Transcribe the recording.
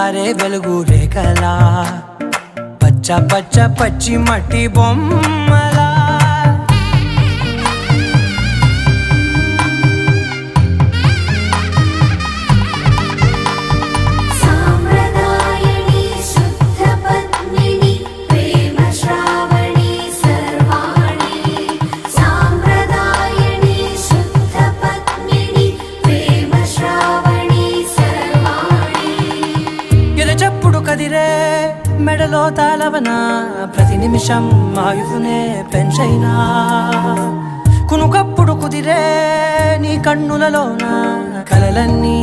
జారే వెలుగు రేఖలా పచ్చ పచ్చ పచ్చి మట్టి బొమ్మలా చెప్పుడు కదిరే మెడలో తాళవన ప్రతి నిమిషం ఆయుధునే పెంచైనా కునుకప్పుడు కుదిరే నీ కన్నులలోన కలలన్నీ